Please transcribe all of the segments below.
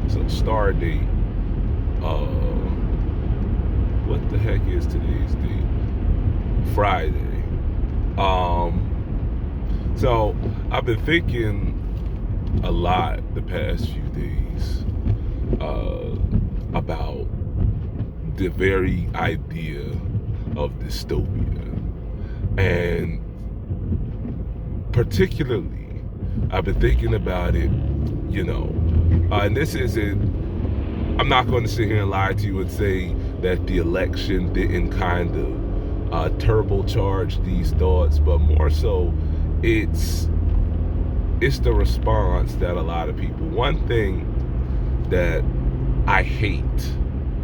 So star date. What the heck is today's date? Friday. So I've been thinking a lot the past few days about the very idea of dystopia, and particularly I've been thinking about it, and this isn't. I'm not going to sit here and lie to you and say that the election didn't kind of turbocharge these thoughts, but more so, it's the response that a lot of people. One thing that I hate,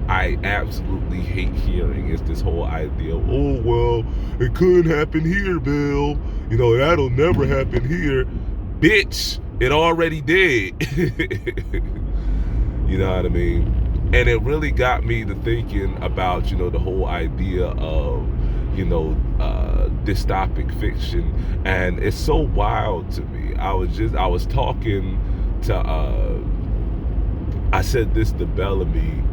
I absolutely hate hearing is this whole idea of, oh, well, it couldn't happen here, Bill. That'll never happen here. Bitch, it already did. You know what I mean? And it really got me to thinking about, the whole idea of, dystopic fiction. And it's so wild to me. I was talking to, I said this to Bellamy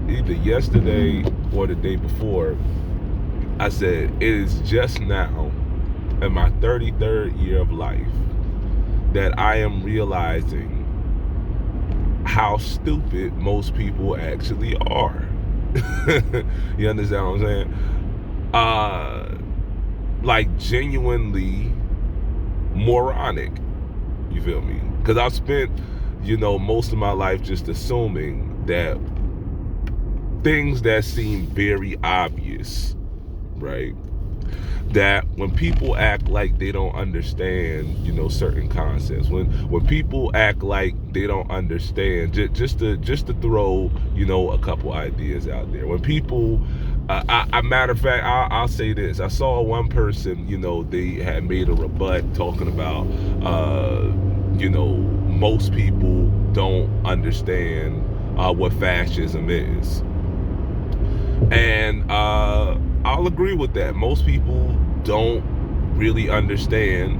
either yesterday or the day before. I said, it is just now in my 33rd year of life that I am realizing how stupid most people actually are. You understand what I'm saying? Like genuinely moronic. You feel me? Because I've spent, most of my life just assuming that things that seem very obvious, right? That when people act like they don't understand, certain concepts, when people act like they don't understand, just to throw, a couple ideas out there. When people, matter of fact, I'll say this. I saw one person, they had made a rebut talking about, most people don't understand what fascism is. And I'll agree with that. Most people don't really understand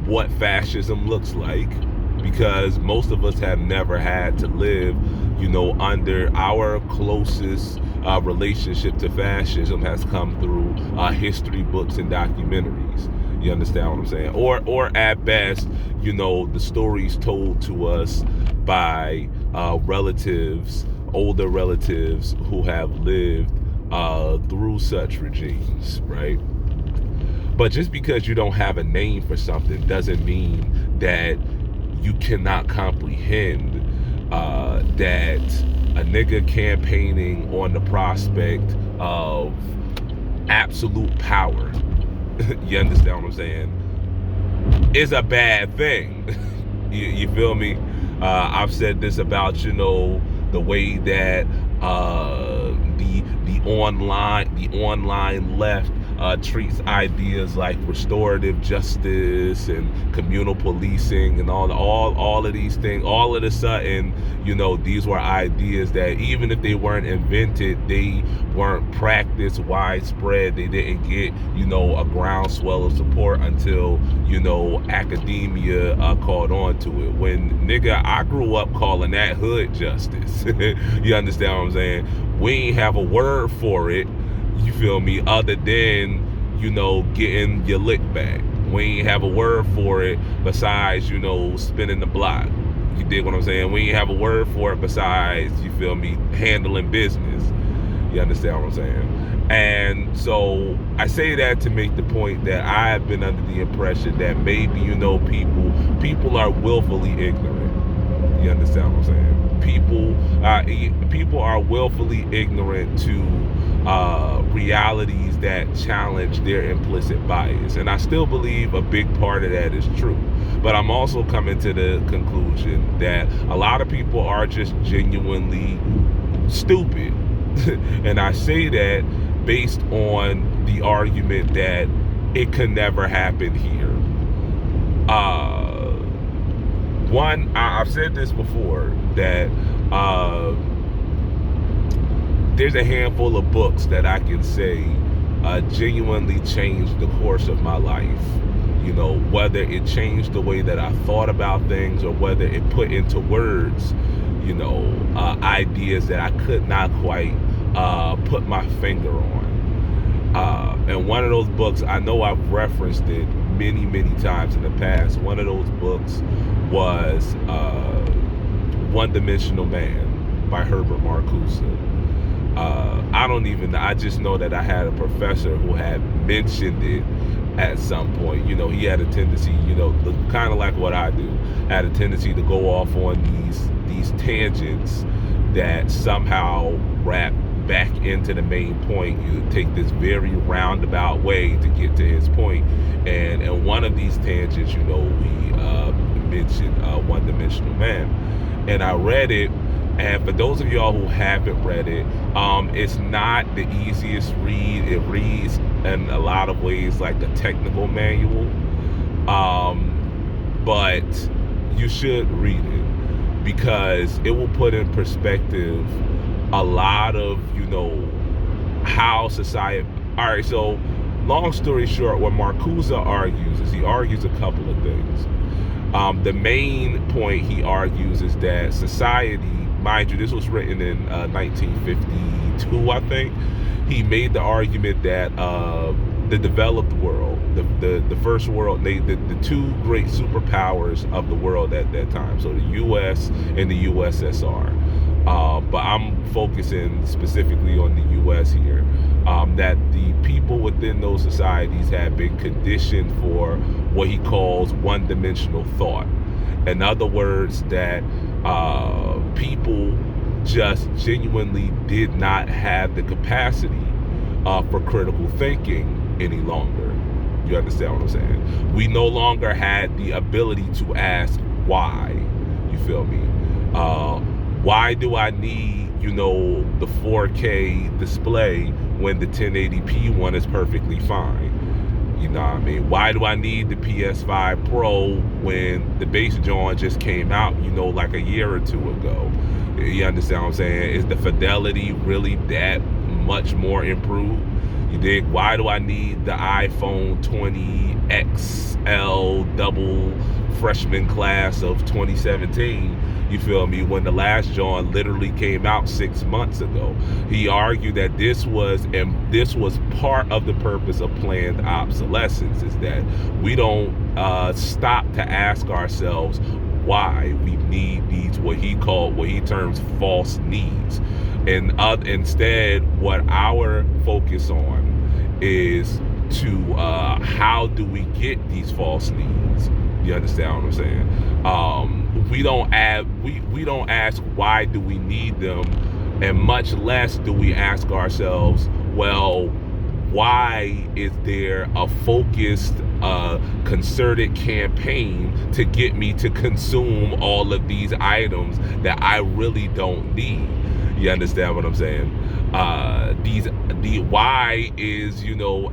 what fascism looks like, because most of us have never had to live, under. Our closest relationship to fascism has come through history books and documentaries. You understand what I'm saying? Or at best, the stories told to us by relatives, older relatives who have lived through such regimes, right? But just because you don't have a name for something doesn't mean that you cannot comprehend that a nigga campaigning on the prospect of absolute power, you understand what I'm saying, is a bad thing. You feel me? I've said this about, the way that the online left treats ideas like restorative justice and communal policing and all of these things. All of a sudden, these were ideas that, even if they weren't invented, they weren't practiced widespread. They didn't get, a groundswell of support until, academia caught on to it. When, nigga, I grew up calling that hood justice. You understand what I'm saying? We ain't have a word for it, you feel me, other than, getting your lick back. We ain't have a word for it besides, spinning the block. You dig what I'm saying? We ain't have a word for it besides, you feel me, handling business. You understand what I'm saying? And so I say that to make the point that I have been under the impression that maybe, people are willfully ignorant. You understand what I'm saying? People are willfully ignorant to realities that challenge their implicit bias, and I still believe a big part of that is true. But I'm also coming to the conclusion that a lot of people are just genuinely stupid. And I say that based on the argument that it could never happen here. One, I've said this before, that there's a handful of books that I can say genuinely changed the course of my life. whether it changed the way that I thought about things or whether it put into words, ideas that I could not quite put my finger on. And one of those books, I know I've referenced it many, many times in the past. One of those books was One Dimensional Man by Herbert Marcuse. I just know that I had a professor who had mentioned it at some point. He had a tendency, kind of like what I do, had a tendency to go off on these tangents that somehow wrap back into the main point. You take this very roundabout way to get to his point. And one of these tangents, we mentioned One Dimensional Man. And I read it. And for those of y'all who haven't read it, it's not the easiest read. It reads in a lot of ways like a technical manual. But you should read it because it will put in perspective a lot of, how society. All right, so long story short, what Marcuse argues is he argues a couple of things. The main point he argues is that society, mind you, this was written in 1952, I think. He made the argument that the developed world, the first world, the two great superpowers of the world at that time, so the U.S. and the USSR. But I'm focusing specifically on the U.S. here. That the people within those societies have been conditioned for what he calls one-dimensional thought. In other words, that people just genuinely did not have the capacity for critical thinking any longer. You understand what I'm saying? We no longer had the ability to ask why. You feel me? Why do I need, the 4K display when the 1080p one is perfectly fine? You know what I mean? Why do I need the PS5 Pro when the base joint just came out, like a year or two ago? You understand what I'm saying? Is the fidelity really that much more improved? You dig? Why do I need the iPhone 20 XL double freshman class of 2017? You feel me? When the last John literally came out 6 months ago. He argued that this was part of the purpose of planned obsolescence, is that we don't stop to ask ourselves why we need these, what he terms false needs. And instead, what our focus on is to how do we get these false needs? You understand what I'm saying? We don't ask why do we need them, and much less do we ask ourselves, well, why is there a focused, concerted campaign to get me to consume all of these items that I really don't need? You understand what I'm saying? The why is,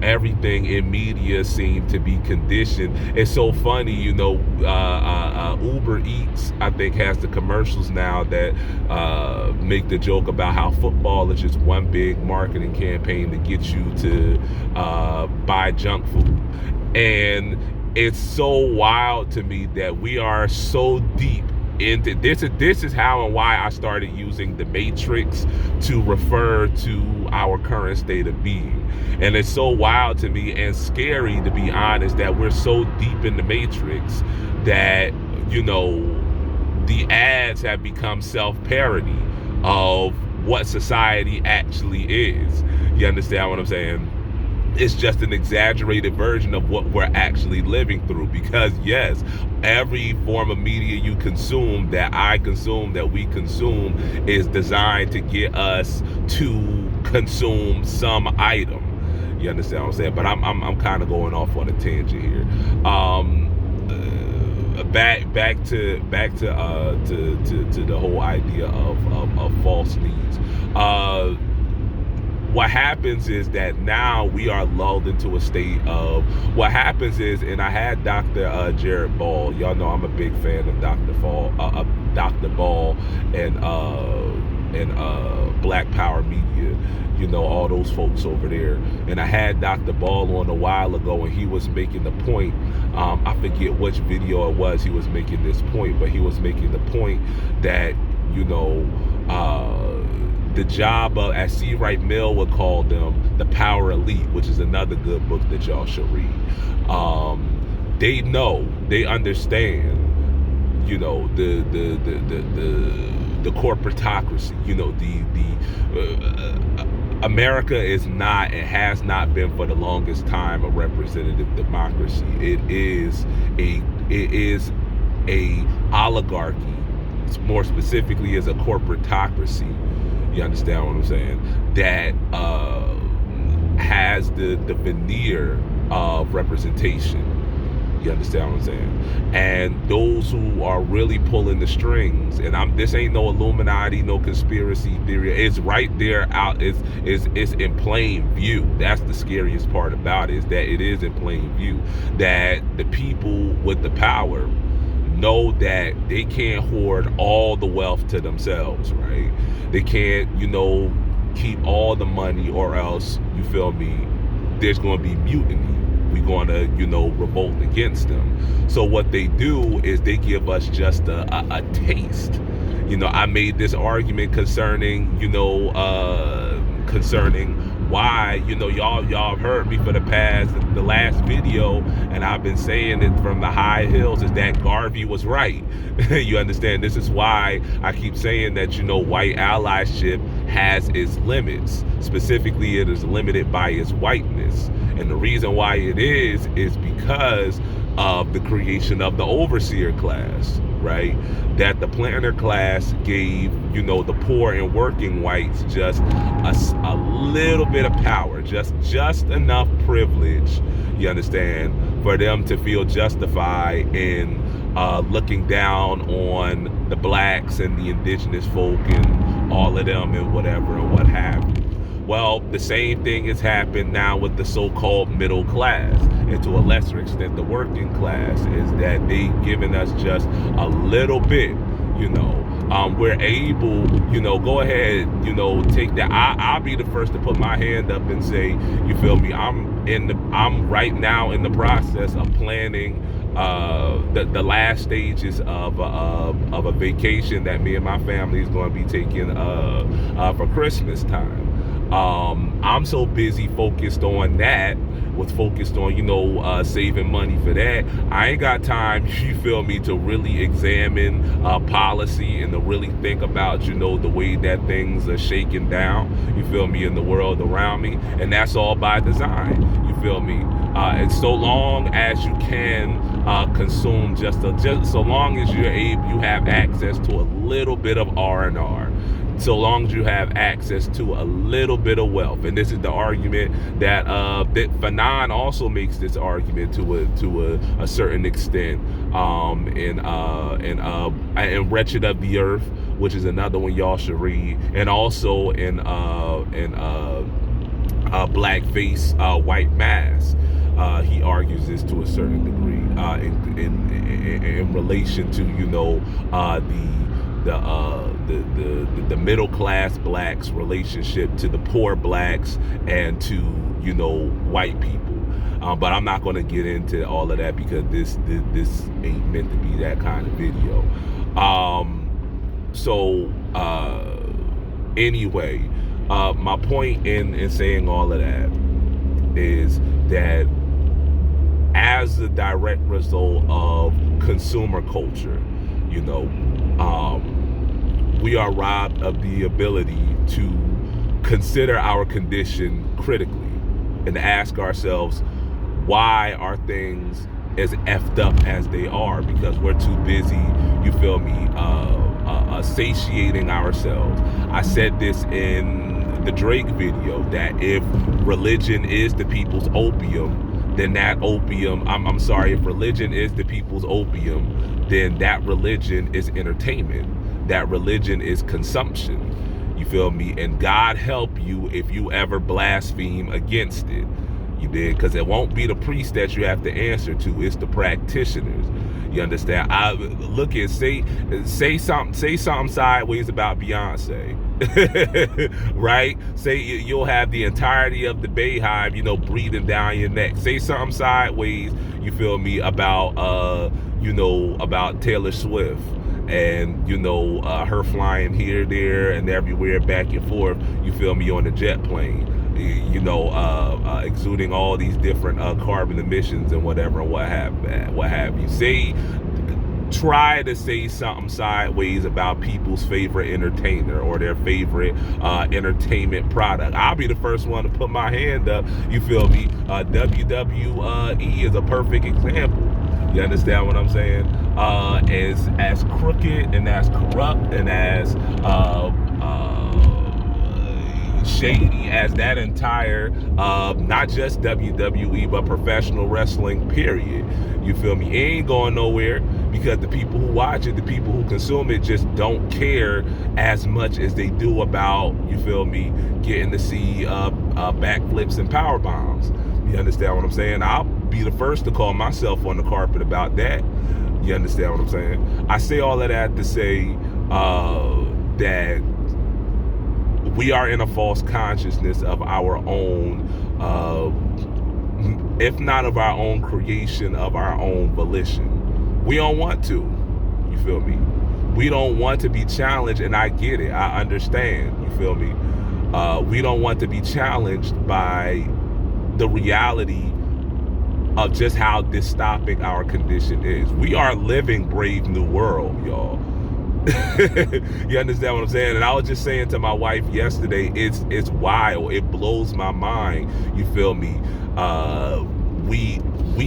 everything in media seems to be conditioned. It's so funny, Uber Eats, I think, has the commercials now that make the joke about how football is just one big marketing campaign to get you to buy junk food. And it's so wild to me that we are so deep into this. This is how and why I started using the Matrix to refer to our current state of being. And it's so wild to me and scary, to be honest, that we're so deep in the Matrix that, the ads have become self-parody of what society actually is. You understand what I'm saying? It's just an exaggerated version of what we're actually living through. Because yes, every form of media you consume, that I consume, that we consume, is designed to get us to consume some item. You understand what I'm saying? But I'm kind of going off on a tangent here. Back to the whole idea of false needs. What happens is that now we are lulled into a state of, what happens is, and I had Dr. Jared Ball. Y'all know I'm a big fan of Dr. Ball and and Black Power Media, all those folks over there. And I had Dr. Ball on a while ago, and he was making the point. I forget which video it was he was making this point, but he was making the point that, the job of, as C. Wright Mill would call them, the power elite, which is another good book that y'all should read. They know, they understand, the corporatocracy. America is not, and has not been for the longest time, a representative democracy. It is a oligarchy. More specifically, is a corporatocracy. You understand what I'm saying? That has the veneer of representation. You understand what I'm saying? And those who are really pulling the strings, and this ain't no Illuminati, no conspiracy theory. It's right there out. It's in plain view. That's the scariest part about it, is that it is in plain view. That the people with the power know that they can't hoard all the wealth to themselves, right? They can't, keep all the money, or else, you feel me, there's going to be mutiny. We're going to, revolt against them. So what they do is they give us just a taste. I made this argument concerning why, y'all have heard me for the last video, and I've been saying it from the high hills, is that Garvey was right. You understand? This is why I keep saying that, white allyship has its limits. Specifically, it is limited by its whiteness. And the reason why it is because of the creation of the overseer class, right? That the planter class gave, the poor and working whites just a little bit of power, just enough privilege, you understand, for them to feel justified in looking down on the blacks and the indigenous folk and all of them and whatever and what have you. Well, the same thing has happened now with the so-called middle class, and to a lesser extent the working class, is that they've given us just a little bit. We're able, go ahead, take that. I'll be the first to put my hand up and say, you feel me, I'm right now in the process of planning the last stages of a vacation that me and my family is going to be taking for Christmas time. I'm so busy focused on saving money for that. I ain't got time, you feel me, to really examine policy and to really think about, the way that things are shaking down, you feel me, in the world around me. And that's all by design, you feel me. And so long as you can consume just so long as you have access to a little bit of R&R, so long as you have access to a little bit of wealth. And this is the argument that Fanon also makes this argument to a certain extent in Wretched of the Earth, which is another one y'all should read, and also in Blackface White Mass. He argues this to a certain degree in relation to the middle class blacks' relationship to the poor blacks and to white people. But I'm not going to get into all of that because this ain't meant to be that kind of video. Anyway, my point in saying all of that is that as a direct result of consumer culture, we are robbed of the ability to consider our condition critically and to ask ourselves, why are things as effed up as they are? Because we're too busy, you feel me, satiating ourselves. I said this in the Drake video, that if religion is the people's opium, then that opium, if religion is the people's opium, then that religion is entertainment. That religion is consumption. You feel me? And God help you if you ever blaspheme against it. You did? Because it won't be the priest that you have to answer to. It's the practitioners. You understand? Say something sideways about Beyonce. Right? Say you'll have the entirety of the Bayhive, breathing down your neck. Say something sideways, you feel me, about Taylor Swift, and her flying here, there, and everywhere, back and forth. You feel me, on the jet plane. Exuding all these different carbon emissions and whatever, and what have you. Try to say something sideways about people's favorite entertainer or their favorite entertainment product. I'll be the first one to put my hand up. You feel me? WWE is a perfect example. You understand what I'm saying? As crooked and as corrupt and as shady as that entire not just WWE but professional wrestling period, you feel me, it ain't going nowhere, because the people who watch it, the people who consume it, just don't care as much as they do about, you feel me, getting to see backflips and power bombs. You understand what I'm saying? I'll be the first to call myself on the carpet about that. You understand what I'm saying? I say all of that to say that we are in a false consciousness of our own, if not of our own creation, of our own volition. We don't want to. You feel me? We don't want to be challenged, and I get it. I understand. You feel me? We don't want to be challenged by the reality of just how dystopic our condition is. We are living Brave New World, y'all. You understand what I'm saying? And I was just saying to my wife yesterday, it's wild. It blows my mind. You feel me? We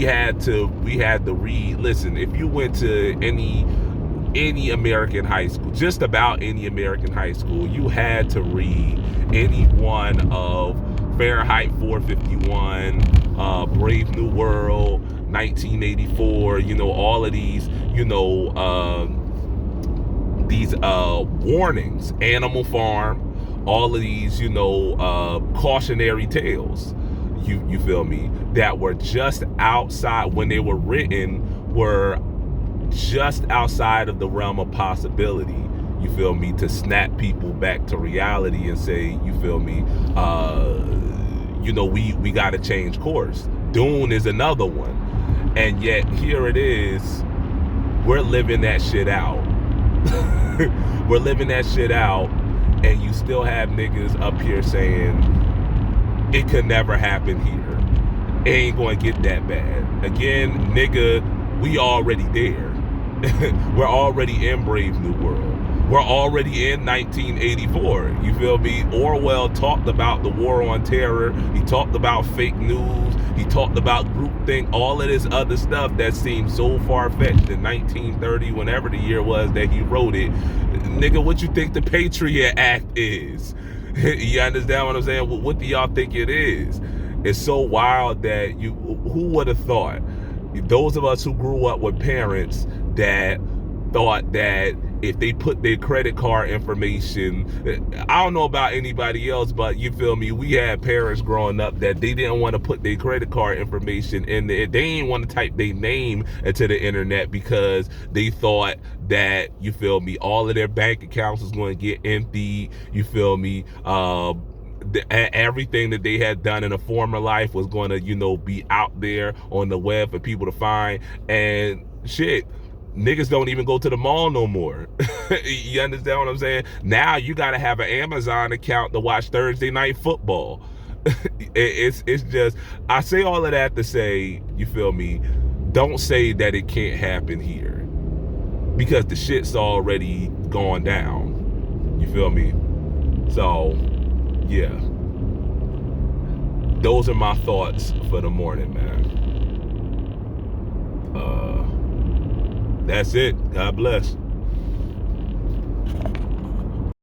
had to read. Listen, if you went to any American high school, just about any American high school, you had to read any one of Fahrenheit 451, Brave New World, 1984. All of these. These warnings, Animal Farm, all of these, cautionary tales, you feel me, that were just outside, when they were written, were just outside of the realm of possibility, you feel me, to snap people back to reality and say, you feel me, we got to change course. Dune is another one. And yet here it is, we're living that shit out. We're living that shit out, and you still have niggas up here saying it could never happen here. It ain't going to get that bad. Again, nigga, we already there. We're already in Brave New World. We're already in 1984. You feel me? Orwell talked about the war on terror. He talked about fake news. He talked about groupthink, all of this other stuff that seemed so far-fetched in 1930, whenever the year was that he wrote it. Nigga, what you think the Patriot Act is? You understand what I'm saying? What do y'all think it is? It's so wild that who would have thought? Those of us who grew up with parents that thought that if they put their credit card information, I don't know about anybody else, but you feel me, we had parents growing up that they didn't want to put their credit card information in there. They didn't want to type their name into the internet because they thought that, you feel me, all of their bank accounts was going to get emptied. You feel me? Everything that they had done in a former life was going to, be out there on the web for people to find. And shit, niggas don't even go to the mall no more. You understand what I'm saying? Now you got to have an Amazon account to watch Thursday Night Football. It's just, I say all of that to say, you feel me, don't say that it can't happen here, because the shit's already gone down. You feel me? So yeah, those are my thoughts for the morning, man. That's it. God bless.